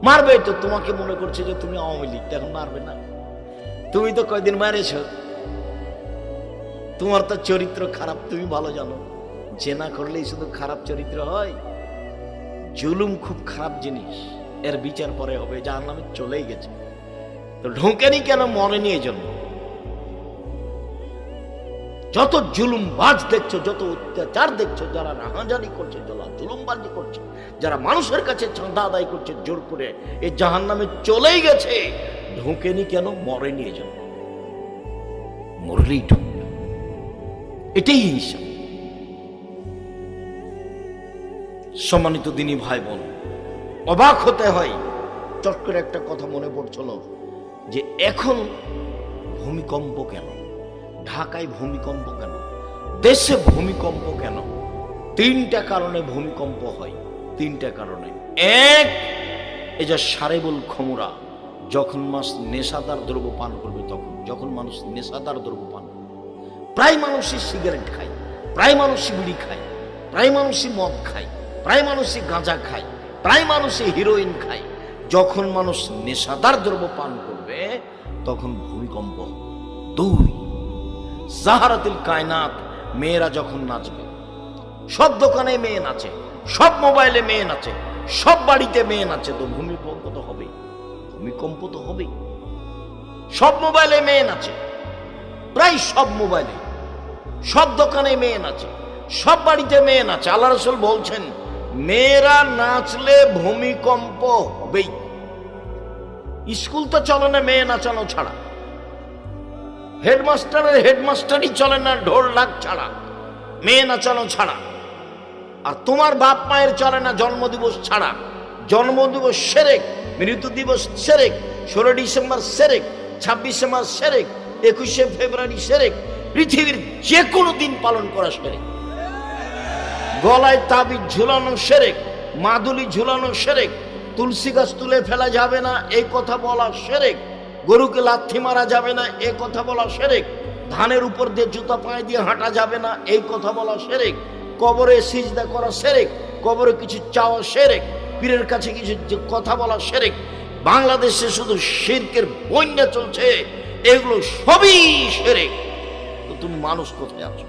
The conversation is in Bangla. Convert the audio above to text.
মারবে তো, তোমাকে মনে করছে যে তুমি আওয়ামী লীগ, এখন মারবে না? তুমি তো কয়দিন মারেছ, তোমার তো চরিত্র খারাপ, তুমি ভালো জানো। জেনা করলেই শুধু খারাপ চরিত্র হয়? জুলুম খুব খারাপ জিনিস, এর বিচার পরে হবে, জাহান্নামে চলেই গেছে। তো ঢোকেনি কেন? মরেনি এই জন্য। যত জুলুমবাজ দেখছো, যত অত্যাচার দেখছো, যারা রাহাজানি করছে, যারা জুলুমবাজি করছে, যারা মানুষের কাছে চাঁদা আদায় করছে জোর করে, এই জাহান্নামে চলেই গেছে। ঢোকেনি কেন? মরেনি এই জন্য। মরলেই ঢুকবে, এটাই হিসাব। সম্মানিত দিনী ভাই বোন, অবাক হতে হয়। চট করে একটা কথা মনে পড়ছিল যে এখন ভূমিকম্প কেন, ঢাকায় ভূমিকম্প কেন, দেশে ভূমিকম্প কেন? তিনটা কারণে ভূমিকম্প হয়, তিনটা কারণে। এক, এই যে সারেবুল খমুরা, যখন মানুষ নেশাদার দ্রব্য পান করবে, তখন যখন মানুষ নেশাদার দ্রব্য পান করবে, প্রায় মানুষই সিগারেট খায়, প্রায় মানুষই বিড়ি খায়, প্রায় মানুষই মদ খায়, প্রায় মানুষই গাঁজা খায়, প্রায় মানুষই হিরোইন খায়। যখন মানুষ নেশাদার দ্রব্য পান করবে তখন ভূমিকম্প। দুই, জাহারাতুল কায়নাত, মেয়েরা যখন নাচবে, সব দোকানে মেয়ে নাচে, সব মোবাইলে মেয়ে নাচে, সব বাড়িতে মেয়ে নাচে, তো ভূমিকম্প তো হবেই, ভূমিকম্প তো হবেই। সব মোবাইলে মেয়ে নাচে, প্রায় সব মোবাইলে, সব দোকানে মেয়ে নাচে, সব বাড়িতে মেয়ে নাচে। আল্লাহ রাসূল বলছেন, মেয়েরা নাচলে ভূমিকম্প হবেই। স্কুল তো চলে না মেয়ে নাচানো ছাড়া, হেডমাস্টারের হেডমাস্টারই চলে না ঢোল ঢাক ছাড়া, মেয়ে নাচানো ছাড়া। আর তোমার বাপ মায়ের চলে না জন্মদিবস ছাড়া। জন্মদিবস সেরেক, মৃত্যু দিবস সেরেক, 16 ডিসেম্বর সেরেক, 26শে মার্চ সেরেক, 21শে ফেব্রুয়ারি সেরেক, পৃথিবীর যে কোনো দিন পালন করা সেরেক। গলায় তাবিজ ঝুলানো সেরেক, মাদুলি ঝুলানো সেরেক, তুলসী গাছ তুলে ফেলা যাবে না এই কথা বলা সেরেক, গরুকে লাথি মারা যাবে না এই কথা বলা সেরেক, ধানের উপর দিয়ে জুতা পায়ে দিয়ে হাঁটা যাবে না এই কথা বলা সেরেক, কবরে সিজদা করা সেরেক, কবরে কিছু চাওয়া সেরেক, পীরের কাছে কিছু কথা বলা সেরেক। বাংলাদেশে শুধু শিরকের বন্যা চলছে, এগুলো সবই সেরেক। তো তুমি মানুষ কোথায় আছো?